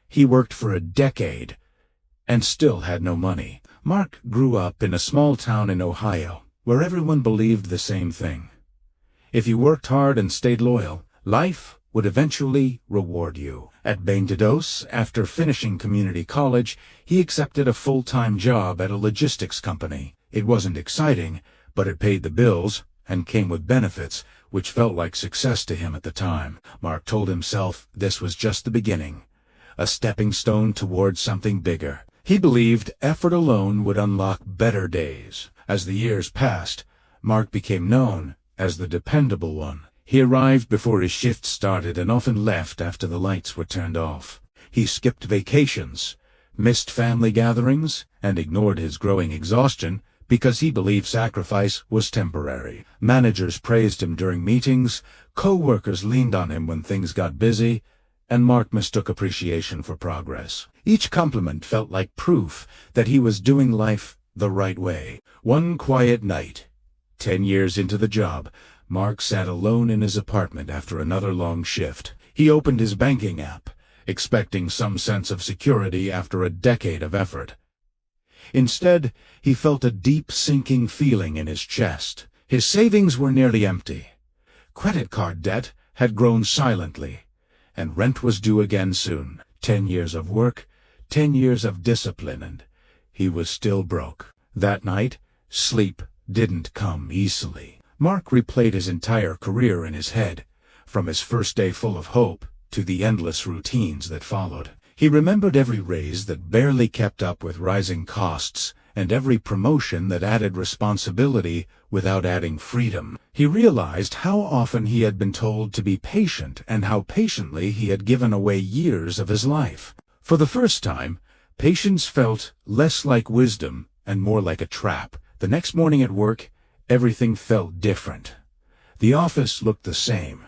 He worked for a decade and still had no money. Mark grew up in a small town in Ohio where everyone believed the same thing. If you worked hard and stayed loyal, life would eventually reward you. At Bain-Dedos, after finishing community college, he accepted a full-time job at a logistics company. It wasn't exciting, but it paid the bills and came with benefits, which felt like success to him at the time. Mark told himself this was just the beginning, a stepping stone towards something bigger. He believed effort alone would unlock better days. As the years passed, Mark became known as the dependable one. He arrived before his shift started and often left after the lights were turned off. He skipped vacations, missed family gatherings, and ignored his growing exhaustion because he believed sacrifice was temporary. Managers praised him during meetings, co-workers leaned on him when things got busy, and Mark mistook appreciation for progress. Each compliment felt like proof that he was doing life the right way. One quiet night, 10 years into the job, Mark sat alone in his apartment after another long shift. He opened his banking app, expecting some sense of security after a decade of effort. Instead, he felt a deep sinking feeling in his chest. His savings were nearly empty. Credit card debt had grown silently, and rent was due again soon. 10 years of work, 10 years of discipline, and he was still broke. That night, sleep didn't come easily. Mark replayed his entire career in his head, from his first day full of hope to the endless routines that followed. He remembered every raise that barely kept up with rising costs, and every promotion that added responsibility without adding freedom. He realized how often he had been told to be patient and how patiently he had given away years of his life. For the first time, patience felt less like wisdom and more like a trap. The next morning at work, everything felt different. The office looked the same,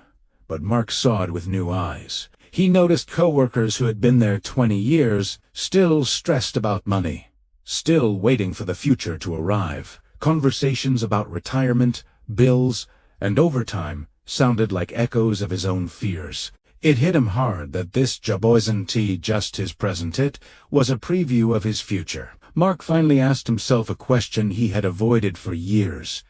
but Mark saw it with new eyes. He noticed coworkers who had been there 20 years still stressed about money, still waiting for the future to arrive. Conversations about retirement, bills, and overtime sounded like echoes of his own fears. It hit him hard that this job wasn't just his present, it was a preview of his future. Mark finally asked himself a question he had avoided for years.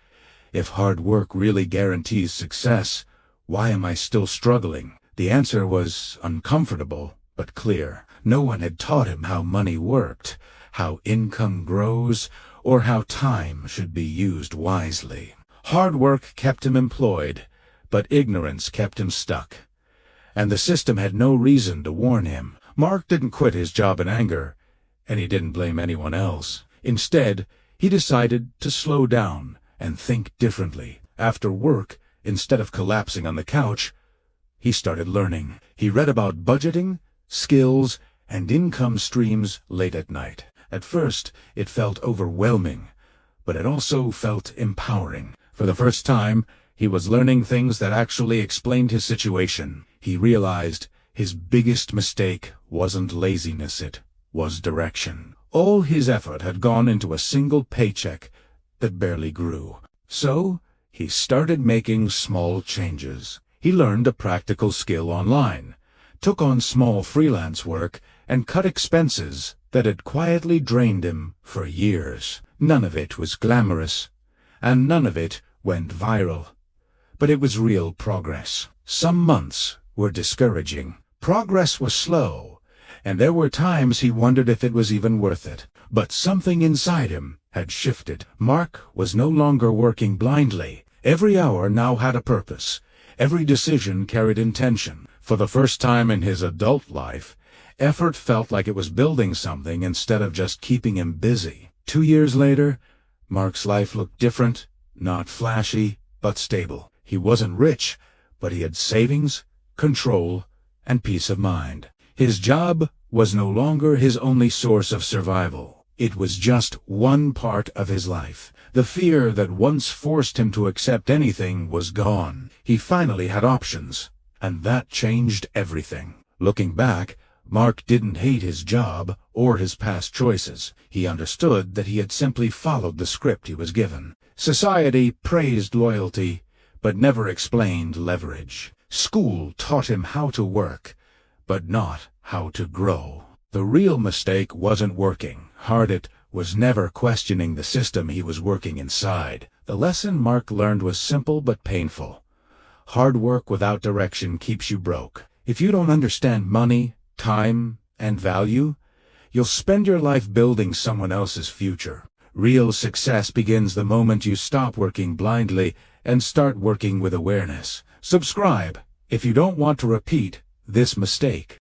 If hard work really guarantees success, why am I still struggling? The answer was uncomfortable, but clear. No one had taught him how money worked, how income grows, or how time should be used wisely. Hard work kept him employed, but ignorance kept him stuck. And the system had no reason to warn him. Mark didn't quit his job in anger, and he didn't blame anyone else. Instead, he decided to slow down and think differently. After work, instead of collapsing on the couch, he started learning. He read about budgeting, skills, and income streams late at night. At first, it felt overwhelming, but it also felt empowering. For the first time, he was learning things that actually explained his situation. He realized his biggest mistake wasn't laziness, it was direction. All his effort had gone into a single paycheck that barely grew. So, he started making small changes. He learned a practical skill online, took on small freelance work, and cut expenses that had quietly drained him for years. None of it was glamorous, and none of it went viral. But it was real progress. Some months were discouraging. Progress was slow, and there were times he wondered if it was even worth it. But something inside him had shifted. Mark was no longer working blindly. Every hour now had a purpose. Every decision carried intention. For the first time in his adult life, effort felt like it was building something instead of just keeping him busy. 2 years later, Mark's life looked different, not flashy, but stable. He wasn't rich, but he had savings, control, and peace of mind. His job was no longer his only source of survival. It was just one part of his life. The fear that once forced him to accept anything was gone. He finally had options, and that changed everything. Looking back, Mark didn't hate his job or his past choices. He understood that he had simply followed the script he was given. Society praised loyalty, but never explained leverage. School taught him how to work, but not how to grow. The real mistake wasn't working hard, it was never questioning the system he was working inside. The lesson Mark learned was simple but painful. Hard work without direction keeps you broke. If you don't understand money, time, and value, you'll spend your life building someone else's future. Real success begins the moment you stop working blindly and start working with awareness. Subscribe if you don't want to repeat this mistake.